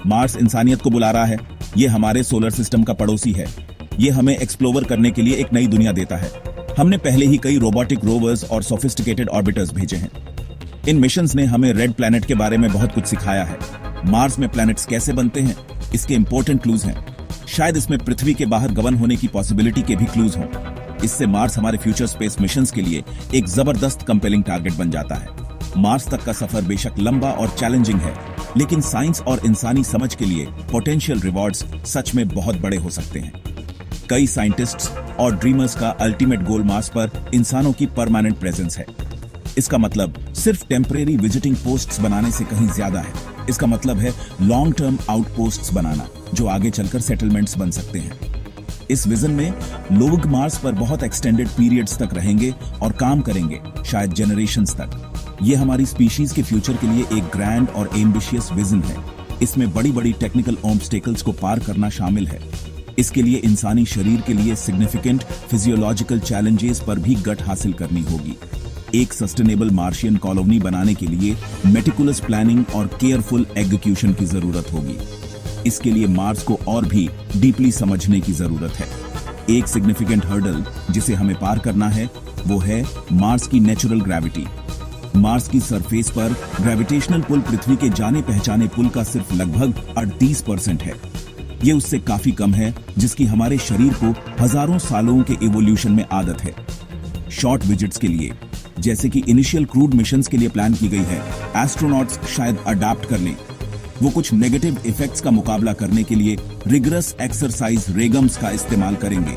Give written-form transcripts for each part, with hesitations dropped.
Mars इंसानियत को बुला रहा है। ये हमारे सोलर सिस्टम का पड़ोसी है। ये हमें एक्सप्लोर करने के लिए एक नई दुनिया देता है। हमने पहले ही कई रोबोटिक रोवर्स और सोफिस्टिकेटेड ऑर्बिटर्स भेजे हैं। इन मिशंस ने हमें रेड प्लैनेट के बारे में बहुत कुछ सिखाया है। मार्स में प्लैनेट्स कैसे बनते हैं, इसके इंपॉर्टेंट क्लूज हैं। शायद इसमें पृथ्वी के बाहर गमन होने की पॉसिबिलिटी के भी क्लूज हों। इससे मार्स हमारे फ्यूचर स्पेस मिशंस के लिए एक जबरदस्त कंपेलिंग टारगेट बन जाता है। मार्स तक का सफर बेशक लंबा और चैलेंजिंग है, लेकिन साइंस और इंसानी समझ के लिए पोटेंशियल रिवॉर्ड्स सच में बहुत बड़े हो सकते हैं। कई साइंटिस्ट्स और ड्रीमर्स का अल्टीमेट गोल मार्स पर इंसानों की परमानेंट प्रेजेंस है। इसका मतलब सिर्फ टेम्परेरी विजिटिंग पोस्ट्स बनाने से कहीं ज्यादा है। इसका मतलब है लॉन्ग टर्म आउटपोस्ट्स बनाना, जो आगे चलकर सेटलमेंट्स बन सकते हैं। इस विजन में लोग मार्स पर बहुत एक्सटेंडेड पीरियड्स तक रहेंगे और काम करेंगे, शायद जनरेशंस तक। ये हमारी स्पीशीज के फ्यूचर के लिए एक ग्रैंड और एम्बिशियस विजन है। इसमें बड़ी बड़ी टेक्निकल ऑब्स्टेकल्स को पार करना शामिल है। इसके लिए इंसानी शरीर के लिए सिग्निफिकेंट फिजियोलॉजिकल चैलेंजेस पर भी गट हासिल करनी होगी। एक सस्टेनेबल मार्शियन कॉलोनी बनाने के लिए मेटिकुलस प्लानिंग और केयरफुल एग्जीक्यूशन की जरूरत होगी। इसके लिए मार्स को और भी डीपली समझने की जरूरत है। एक सिग्निफिकेंट हर्डल जिसे हमें पार करना है वो है मार्स की नेचुरल ग्रेविटी। मार्स की सरफेस पर ग्रेविटेशनल पुल पृथ्वी के जाने पहचाने पुल का सिर्फ लगभग 38% है। ये उससे काफी कम है, जिसकी हमारे शरीर को हजारों सालों के इवोल्यूशन में आदत है। शॉर्ट विजिट्स के लिए, जैसे कि इनिशियल क्रूड मिशंस के लिए प्लान की गई है, एस्ट्रोनॉट्स शायद अडैप्ट कर लें। वो कुछ नेगेटिव इफेक्ट्स का मुकाबला करने के लिए रिगरस एक्सरसाइज रेगम्स का इस्तेमाल करेंगे,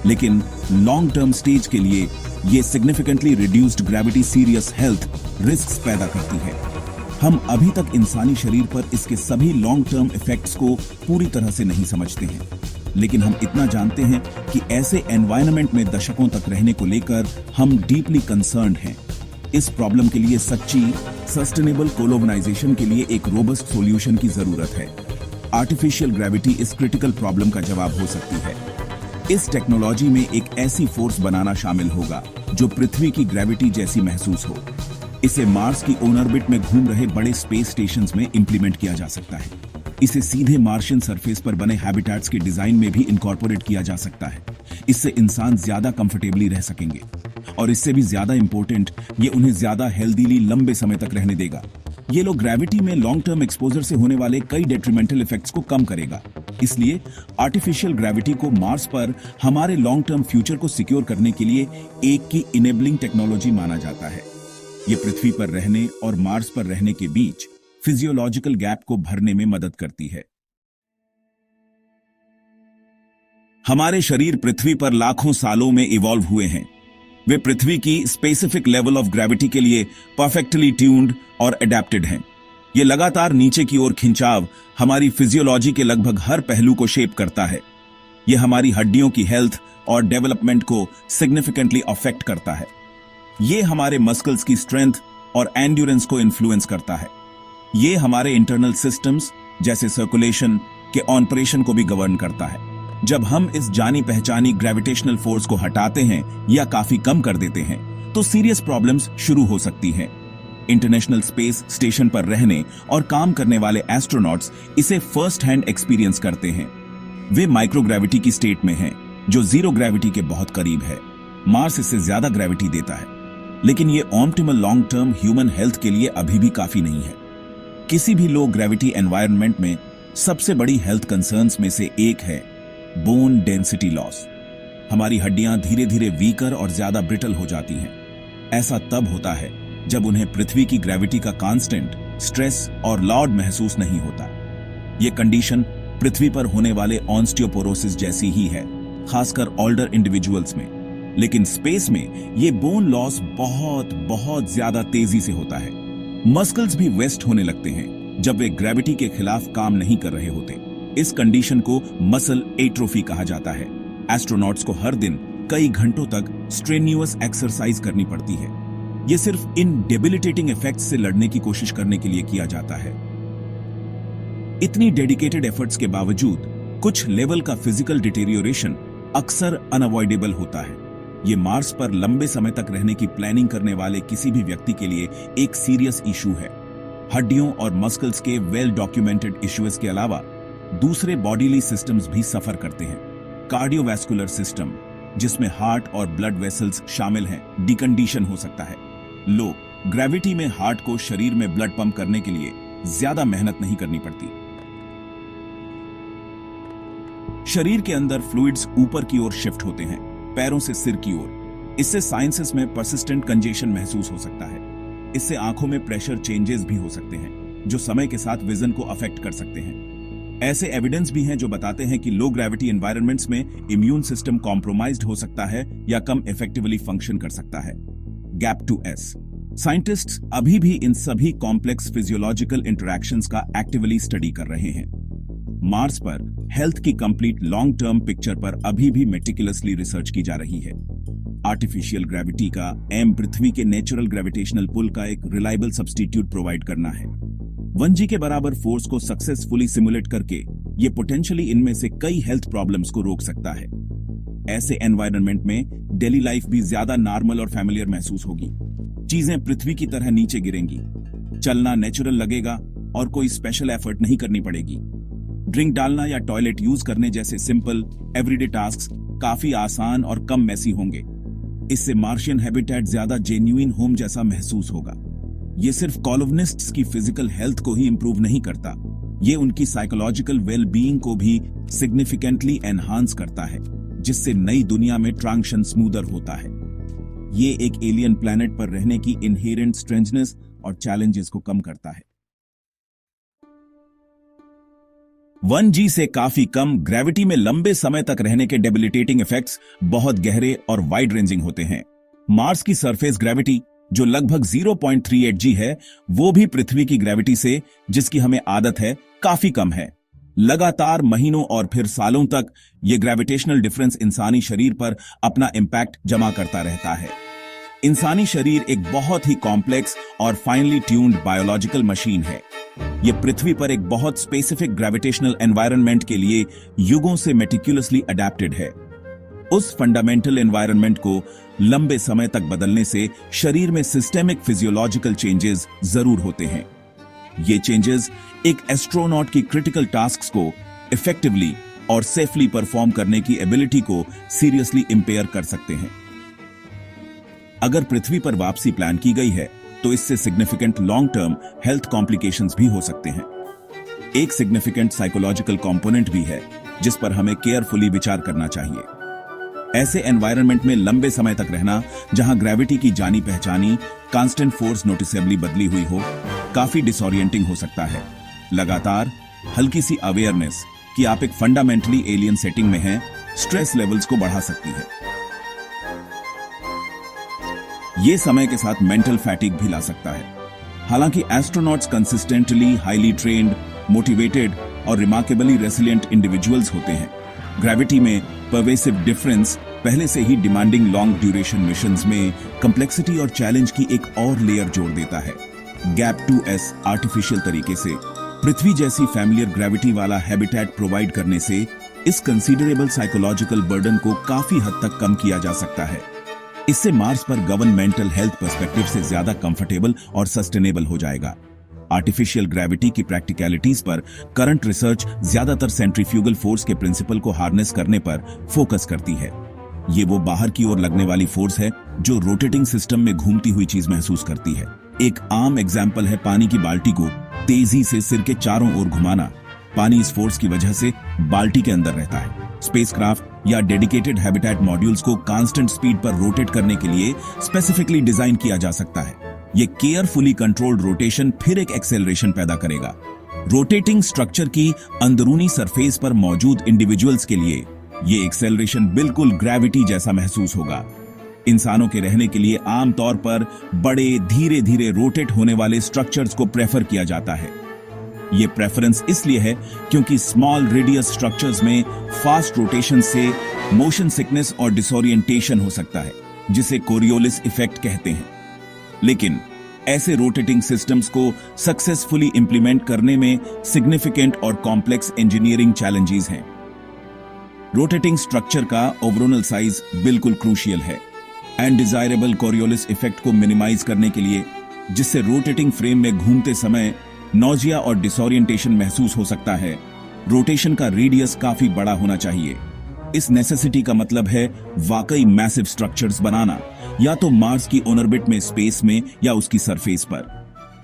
लेकिन लॉन्ग टर्म स्टेज के लिए ये significantly reduced gravity serious health risks पैदा करती है। हम अभी तक इंसानी शरीर पर इसके सभी लॉन्ग टर्म इफेक्ट्स को पूरी तरह से नहीं समझते हैं, लेकिन हम इतना जानते हैं कि ऐसे एनवायरनमेंट में दशकों तक रहने को लेकर हम डीपली कंसर्न्ड हैं। इस प्रॉब्लम के लिए सच्ची सस्टेनेबल कोलोनाइजेशन के लिए एक रोबस्ट सॉल्यूशन की जरूरत है। आर्टिफिशियल ग्रेविटी इस क्रिटिकल प्रॉब्लम का जवाब हो सकती है। इस टेक्नोलॉजी में एक ऐसी फोर्स बनाना शामिल होगा जो पृथ्वी की ग्रेविटी जैसी महसूस हो। इसे मार्स की ऑर्बिट में घूम रहे बड़े स्पेस स्टेशंस में इंप्लीमेंट किया जा सकता है। इसे सीधे मार्शियन सरफेस पर बने हैबिटेट्स के डिजाइन में भी इनकॉर्पोरेट किया जा सकता है। इससे इंसान ज्यादा कंफर्टेबली रह सकेंगे, और इससे भी ज्यादा इंपॉर्टेंट, ये उन्हें ज्यादा हेल्दीली लंबे समय तक रहने देगा। ये लोग ग्रेविटी में लॉन्ग टर्म एक्सपोजर से होने वाले कई डेट्रीमेंटल इफेक्ट्स को कम करेगा। इसलिए आर्टिफिशियल ग्रेविटी को मार्स पर हमारे लॉन्ग टर्म फ्यूचर को सिक्योर करने के लिए एक की इनेबलिंग टेक्नोलॉजी माना जाता है। ये पृथ्वी पर रहने और मार्स पर रहने के बीच फिजियोलॉजिकल गैप को भरने में मदद करती है। हमारे शरीर पृथ्वी पर लाखों सालों में इवॉल्व हुए हैं। वे पृथ्वी की स्पेसिफिक लेवल ऑफ ग्रेविटी के लिए परफेक्टली ट्यून्ड और अडेप्टेड हैं। ये लगातार नीचे की ओर खिंचाव हमारी फिजियोलॉजी के लगभग हर पहलू को शेप करता है। ये हमारी हड्डियों की हेल्थ और डेवलपमेंट को सिग्निफिकेंटली अफेक्ट करता है। ये हमारे मस्कल्स की स्ट्रेंथ और एंड्योरेंस को इन्फ्लुएंस करता है। ये हमारे इंटरनल सिस्टम्स जैसे सर्कुलेशन के ऑपरेशन को भी गवर्न करता है। जब हम इस जानी पहचानी ग्रेविटेशनल फोर्स को हटाते हैं या काफी कम कर देते हैं, तो सीरियस प्रॉब्लम्स शुरू हो सकती हैं। इंटरनेशनल स्पेस स्टेशन पर रहने और काम करने वाले एस्ट्रोनॉट्स इसे फर्स्ट हैंड एक्सपीरियंस करते हैं। वे माइक्रोग्रेविटी की स्टेट में हैं, जो जीरो ग्रेविटी के बहुत करीब है। मार्स इससे ज्यादा ग्रेविटी देता है, लेकिन ये optimal long term human health के लिए अभी भी काफी नहीं है। किसी भी लो ग्रेविटी एनवायरनमेंट में सबसे बड़ी हेल्थ कंसर्न्स में से एक है बोन डेंसिटी लॉस। हमारी हड्डियां धीरे धीरे वीकर और ज्यादा ब्रिटल हो जाती हैं। ऐसा तब होता है जब उन्हें पृथ्वी की ग्रेविटी का कांस्टेंट स्ट्रेस और लॉड महसूस नहीं होता। यह कंडीशन पृथ्वी पर होने वाले ऑस्टियोपोरोसिस जैसी ही है, खासकर ओल्डर इंडिविजुअल्स में। लेकिन स्पेस में ये बोन लॉस बहुत बहुत ज्यादा तेजी से होता है। मस्कल्स भी वेस्ट होने लगते हैं जब वे ग्रेविटी के खिलाफ काम नहीं कर रहे होते। इस कंडीशन को मसल एट्रोफी कहा जाता है। एस्ट्रोनॉट्स को हर दिन कई घंटों तक स्ट्रेन्यूअस एक्सरसाइज करनी पड़ती है। यह सिर्फ इन डेबिलिटेटिंग इफेक्ट्स से लड़ने की कोशिश करने के लिए किया जाता है। इतनी डेडिकेटेड एफर्ट्स के बावजूद कुछ लेवल का फिजिकल डिटेरियोरेशन अक्सर अनअवॉइडेबल होता है। ये मार्स पर लंबे समय तक रहने की प्लानिंग करने वाले किसी भी व्यक्ति के लिए एक सीरियस इशू है। हड्डियों और मस्कल्स के वेल डॉक्यूमेंटेड इश्यूज के अलावा दूसरे बॉडीली सिस्टम्स भी सफर करते हैं। कार्डियोवैस्कुलर सिस्टम, जिसमें हार्ट और ब्लड वेसल्स शामिल हैं, डिकंडीशन हो सकता है। लो ग्रेविटी में हार्ट को शरीर में ब्लड पंप करने के लिए ज्यादा मेहनत नहीं करनी पड़ती। शरीर के अंदर फ्लूइड्स ऊपर की ओर शिफ्ट होते हैं, पैरों से सिर की ओर। इससे साइंसेस में परसिस्टेंट कंजेशन महसूस हो सकता है। इससे आंखों में प्रेशर चेंजेस भी हो सकते हैं, जो समय के साथ विजन को अफेक्ट कर सकते हैं। ऐसे एविडेंस भी हैं जो बताते हैं कि लो ग्रेविटी एनवायरनमेंट्स में इम्यून सिस्टम कॉम्प्रोमाइज्ड हो सकता है या कम इफेक्टिवली फंक्शन कर सकता है। Gap to S. साइंटिस्ट्स अभी भी इन सभी कॉम्प्लेक्स फिजियोलॉजिकल इंटरैक्शंस का एक्टिवली स्टडी कर रहे हैं। मार्स पर हेल्थ की कंप्लीट लॉन्ग टर्म पिक्चर पर अभी भी मेटिकुलसली रिसर्च की जा रही है। आर्टिफिशियल ग्रेविटी का एम पृथ्वी के नेचुरल ग्रेविटेशनल पुल का एक रिलायबल सब्स्टिट्यूट प्रोवाइड करना है। 1G के बराबर फोर्स को सक्सेसफुली सिमुलेट करके ये पोटेंशियली इनमें से कई हेल्थ प्रॉब्लम्स को रोक सकता है। ऐसे एनवायरनमेंट में डेली लाइफ भी ज्यादा नॉर्मल और फैमिलियर महसूस होगी। चीजें पृथ्वी की तरह नीचे गिरेंगी, चलना नेचुरल लगेगा और कोई स्पेशल एफर्ट नहीं करनी पड़ेगी। ड्रिंक डालना या टॉयलेट यूज करने जैसे सिंपल एवरीडे टास्क्स काफी आसान और कम मैसी होंगे। इससे मार्शियन हैबिटेट ज्यादा जेन्युइन होम जैसा महसूस होगा। ये सिर्फ कॉलोनिस्ट्स की फिजिकल हेल्थ को ही इंप्रूव नहीं करता, ये उनकी साइकोलॉजिकल वेल बीइंग को भी सिग्निफिकेंटली एनहांस करता है, जिससे नई दुनिया में ट्रांजिशन स्मूदर होता है। ये एक एलियन प्लैनेट पर रहने की इनहेरेंट स्ट्रेंजनेस और चैलेंजेस को कम करता है। 1G से काफी कम ग्रेविटी में लंबे समय तक रहने के डेबिलिटेटिंग इफेक्ट्स बहुत गहरे और वाइड रेंजिंग होते हैं। मार्स की सरफेस ग्रेविटी, जो लगभग 0.38G है, वो भी पृथ्वी की ग्रेविटी से, जिसकी हमें आदत है, काफी कम है। लगातार महीनों और फिर सालों तक ये ग्रेविटेशनल डिफरेंस इंसानी शरीर पर अपना इंपैक्ट जमा करता रहता है। इंसानी शरीर एक बहुत ही कॉम्प्लेक्स और फाइनली ट्यून्ड बायोलॉजिकल मशीन है। ये पृथ्वी पर एक बहुत स्पेसिफिक ग्रेविटेशनल एनवायरनमेंट के लिए युगों से मेटिकुलसली अडैप्टेड है। उस फंडामेंटल एनवायरनमेंट को लंबे समय तक बदलने से शरीर में सिस्टेमिक फिजियोलॉजिकल चेंजेस जरूर होते हैं। ये चेंजेस एक एस्ट्रोनॉट की क्रिटिकल टास्क्स को इफेक्टिवली और सेफली परफॉर्म करने की एबिलिटी को सीरियसली इंपेयर कर सकते हैं। अगर पृथ्वी पर वापसी प्लान की गई है, तो इससे significant long term health complications भी हो सकते हैं। एक सिग्निफिकेंट साइकोलॉजिकल कंपोनेंट भी है, जिस पर हमें केयरफुली विचार करना चाहिए। ऐसे एनवायरनमेंट में लंबे समय तक रहना, जहां ग्रेविटी की जानी पहचानी कांस्टेंट फोर्स नोटिसेबली बदली हुई हो, काफी डिसोरिएंटिंग हो सकता है। लगातार हल्की सी अवेयरनेस कि आप एक फंडामेंटली एलियन सेटिंग में हैं, स्ट्रेस लेवल्स को बढ़ा सकती है। ये समय के साथ मेंटल फैटिग भी ला सकता है। हालांकि astronauts consistently highly trained, motivated और रिमार्केबली रेसिलिएंट इंडिविजुअल्स होते हैं। ग्रेविटी में परवेसिव डिफरेंस पहले से ही डिमांडिंग लॉन्ग ड्यूरेशन मिशंस में कंप्लेक्सिटी और चैलेंज की एक और लेयर जोड़ देता है। गैप टू एस आर्टिफिशियल तरीके से पृथ्वी जैसी फैमिलियर ग्रेविटी वाला हैबिटेट प्रोवाइड करने से इस कंसीडरेबल साइकोलॉजिकल बर्डन को काफी हद तक कम किया जा सकता है। इससे मार्स पर गवर्नमेंटल हेल्थ पर्सपेक्टिव से ज्यादा कंफर्टेबल और सस्टेनेबल हो जाएगा। आर्टिफिशियल ग्रेविटी की प्रैक्टिकलिटीज पर करंट रिसर्च ज्यादातर सेंट्रीफ्यूगल फोर्स के प्रिंसिपल को हार्नेस करने पर फोकस करती है। ये वो बाहर की ओर लगने वाली फोर्स है जो रोटेटिंग सिस्टम में घूमती हुई चीज महसूस करती है। एक आम एग्जाम्पल है पानी की बाल्टी को तेजी से सिर के चारों ओर घुमाना। पानी इस फोर्स की वजह से बाल्टी के अंदर रहता है। स्पेसक्राफ्ट या डेडिकेटेड हैबिटेट मॉड्यूल्स को कांस्टेंट स्पीड पर रोटेट करने के लिए स्पेसिफिकली डिजाइन किया जा सकता है। ये केयरफुली कंट्रोल्ड रोटेशन फिर एक एक्सेलरेशन पैदा करेगा। रोटेटिंग स्ट्रक्चर की अंदरूनी सरफेस पर मौजूद इंडिविजुअल्स के लिए ये एक्सेलरेशन बिल्कुल ग्रेविटी जैसा महसूस होगा। इंसानों के रहने के लिए आमतौर पर बड़े धीरे धीरे रोटेट होने वाले स्ट्रक्चर्स को प्रेफर किया जाता है। ये प्रेफरेंस इसलिए है क्योंकि स्मॉल रेडियस स्ट्रक्चर्स में फास्ट रोटेशन से मोशन सिकनेस और डिसोरिएंटेशन हो सकता है, जिसे कोरियोलिस इफेक्ट कहते हैं। लेकिन ऐसे रोटेटिंग सिस्टम्स को सक्सेसफुली इंप्लीमेंट करने में सिग्निफिकेंट और कॉम्प्लेक्स इंजीनियरिंग चैलेंजेस हैं। रोटेटिंग स्ट्रक्चर का ओवरऑल साइज बिल्कुल क्रूशियल है। अनडिजायरेबल कोरियोलिस इफेक्ट को मिनिमाइज करने के लिए जिससे रोटेटिंग फ्रेम में घूमते समय नॉजिया और डिसोरिएंटेशन महसूस हो सकता है। रोटेशन का रेडियस काफी बड़ा होना चाहिए। इस नेसेसिटी का मतलब है वाकई मैसिव स्ट्रक्चर्स बनाना, या तो मार्स की ऑर्बिट में, स्पेस में, या उसकी सरफेस पर।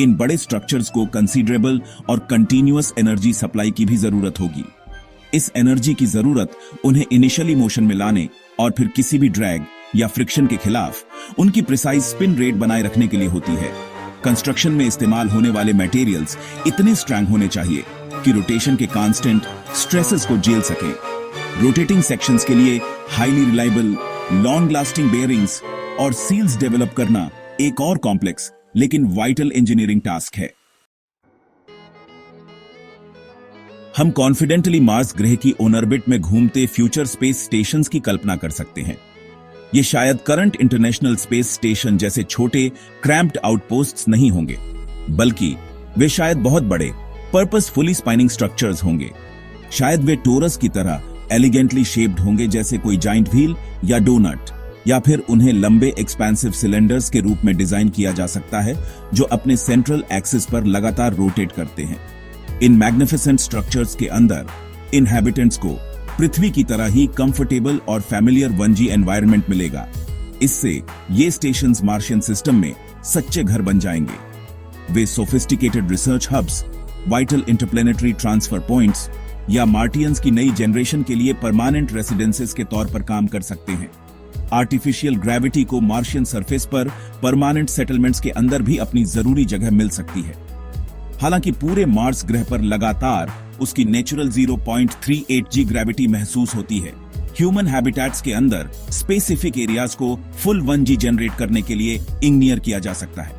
इन बड़े स्ट्रक्चर्स को कंसीडरेबल और कंटीन्यूअस एनर्जी सप्लाई की भी जरूरत होगी। इस एनर्जी की जरूरत उन्हें इनिशियली मोशन में लाने और फिर किसी भी ड्रैग या फ्रिक्शन के खिलाफ उनकी प्रिसाइज स्पिन रेट बनाए रखने के लिए होती है। कंस्ट्रक्शन में इस्तेमाल होने वाले मटेरियल्स इतने स्ट्रांग होने चाहिए कि रोटेशन के कांस्टेंट स्ट्रेसेस को झेल सकें। रोटेटिंग सेक्शंस के लिए highly reliable, long lasting bearings और सील्स डेवलप करना एक और कॉम्प्लेक्स लेकिन वाइटल इंजीनियरिंग टास्क है। हम कॉन्फिडेंटली मार्स ग्रह की ऑर्बिट में घूमते फ्यूचर स्पेस स्टेशंस की कल्पना कर सकते हैं। ये शायद करंट इंटरनेशनल स्पेस स्टेशन जैसे छोटे क्रैम्प्ड आउटपोस्ट्स नहीं होंगे, बल्कि वे शायद बहुत बड़े पर्पसफुली स्पाइनिंग स्ट्रक्चर्स होंगे। शायद वे टोरस की तरह एलिगेंटली शेप्ड होंगे, जैसे कोई जाइंट व्हील या डोनट, या फिर उन्हें लंबे एक्सपेंसिव सिलेंडर्स के रूप में डिजाइन किया जा सकता है जो अपने सेंट्रल एक्सिस पर लगातार रोटेट करते हैं। इन मैग्निफिसेंट स्ट्रक्चर्स के अंदर इनहैबिटेंट्स को पृथ्वी की तरह ही कंफर्टेबल और फैमिलियर 1G एनवायरनमेंट मिलेगा। इससे ये स्टेशंस मार्शियन सिस्टम में सच्चे घर बन जाएंगे। वे sophisticated research hubs, vital interplanetary transfer points या मार्टियंस की नई जनरेशन के लिए परमानेंट रेसिडेंसेस के तौर पर काम कर सकते हैं। आर्टिफिशियल ग्रेविटी को मार्शियन सरफेस पर परमानेंट सेटलमेंट्स के अंदर भी अपनी जरूरी जगह मिल सकती है। हालांकि पूरे मार्स ग्रह पर लगातार उसकी नेचुरल 0.38G ग्रेविटी महसूस होती है। ह्यूमन हैबिटेट्स के अंदर स्पेसिफिक एरियाज को फुल 1G जनरेट करने के लिए इंजीनियर किया जा सकता है।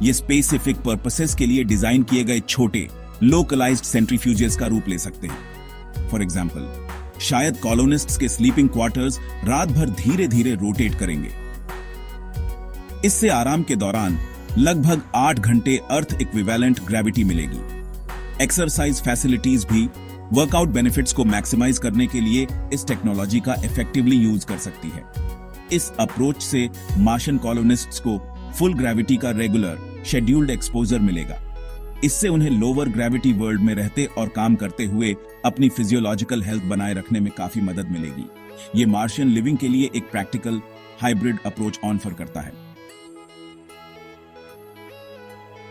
ये स्पेसिफिक पर्पसेस के लिए डिजाइन किए गए छोटे लोकलाइज्ड सेंट्रीफ्यूजेस का रूप ले सकते हैं। फॉर एग्जाम्पल, शायद कॉलोनिस्ट्स के स्लीपिंग क्वार्टर्स रात भर धीरे धीरे रोटेट करेंगे। इससे आराम के दौरान लगभग 8 घंटे अर्थ इक्विवेलेंट ग्रेविटी मिलेगी। एक्सरसाइज फैसिलिटीज भी वर्कआउट बेनिफिट्स को मैक्सिमाइज करने के लिए इस टेक्नोलॉजी का इफेक्टिवली यूज कर सकती है। इस अप्रोच से मार्शियन कॉलोनिस्ट्स को फुल ग्रेविटी का रेगुलर शेड्यूल्ड एक्सपोजर मिलेगा। इससे उन्हें लोअर ग्रेविटी वर्ल्ड में रहते और काम करते हुए अपनी फिजियोलॉजिकल हेल्थ बनाए रखने में काफी मदद मिलेगी। ये मार्शियन लिविंग के लिए एक प्रैक्टिकल हाइब्रिड अप्रोच ऑफर करता है।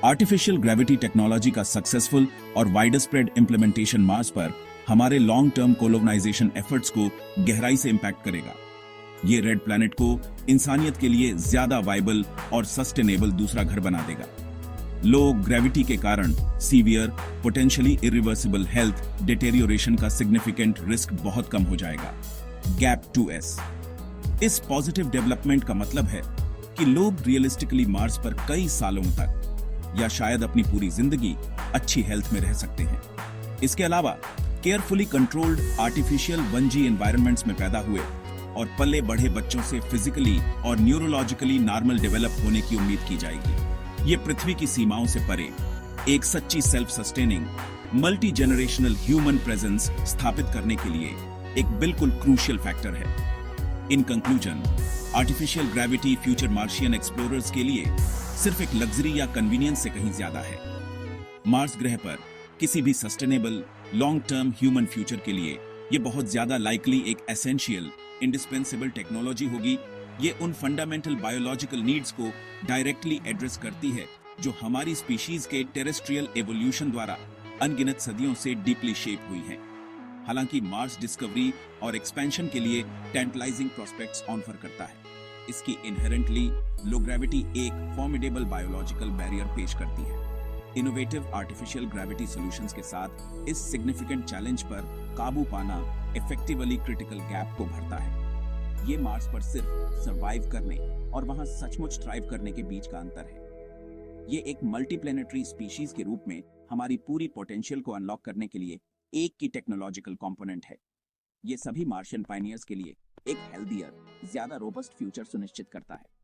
आर्टिफिशियल ग्रेविटी टेक्नोलॉजी का सक्सेसफुल और वाइडर स्प्रेड इंप्लीमेंटेशन मार्स पर हमारे लॉन्ग टर्म कोलोनाइजेशन एफर्ट्स को गहराई से इंपैक्ट करेगा। ये रेड प्लैनेट को इंसानियत के लिए ज्यादा वाइबल और सस्टेनेबल दूसरा घर बना देगा। लो ग्रेविटी के कारण severe, potentially irreversible health deterioration का सिग्निफिकेंट रिस्क बहुत कम हो जाएगा। Gap 2S। इस पॉजिटिव डेवलपमेंट का मतलब है कि लोग रियलिस्टिकली मार्स पर कई सालों तक या शायद अपनी पूरी जिंदगी अच्छी हेल्थ में रह सकते हैं। इसके अलावा carefully controlled artificial 1G environments में पैदा हुए और पले बढ़े बच्चों से फिजिकली और न्यूरोलॉजिकली नॉर्मल डेवलप होने की उम्मीद की जाएगी। ये पृथ्वी की सीमाओं से परे एक सच्ची self sustaining multi generational human presence स्थापित करने के लिए एक बिल्कुल क्रूशियल फैक्टर है। In conclusion, artificial gravity future Martian explorers के लिए सिर्फ एक लग्जरी या कन्वीनियंस से कहीं ज्यादा है। मार्स ग्रह पर किसी भी sustainable long term human future के लिए ये बहुत ज्यादा लाइकली एक एसेंशियल इंडिस्पेंसेबल टेक्नोलॉजी होगी। ये उन फंडामेंटल बायोलॉजिकल नीड्स को डायरेक्टली एड्रेस करती है जो हमारी स्पीशीज के टेरेस्ट्रियल एवोल्यूशन द्वारा अनगिनत सदियों से डीपली शेप हुई हैं। हालांकि मार्स डिस्कवरी और एक्सपेंशन के लिए टेंटलाइजिंग प्रोस्पेक्ट्स ऑफर करता है। इसकी इनहेरेंटली लो ग्रेविटी एक फॉर्मिडेबल बायोलॉजिकल बैरियर पेश करती है। इनोवेटिव आर्टिफिशियल ग्रेविटी सॉल्यूशंस के साथ इस सिग्निफिकेंट चैलेंज पर काबू पाना इफेक्टिवली क्रिटिकल गैप को भरता है। ये मार्स पर सिर्फ सरवाइव करने और वहां सचमुच थ्राइव करने के बीच का अंतर है। ये एक मल्टीप्लैनेटरी स्पीशीज के रूप में हमारी पूरी पोटेंशियल को अनलॉक करने के लिए एक की टेक्नोलॉजिकल कंपोनेंट है। ये सभी मार्शियन पायनियर्स के लिए एक हेल्दियर, ज्यादा रोबस्ट फ्यूचर सुनिश्चित करता है।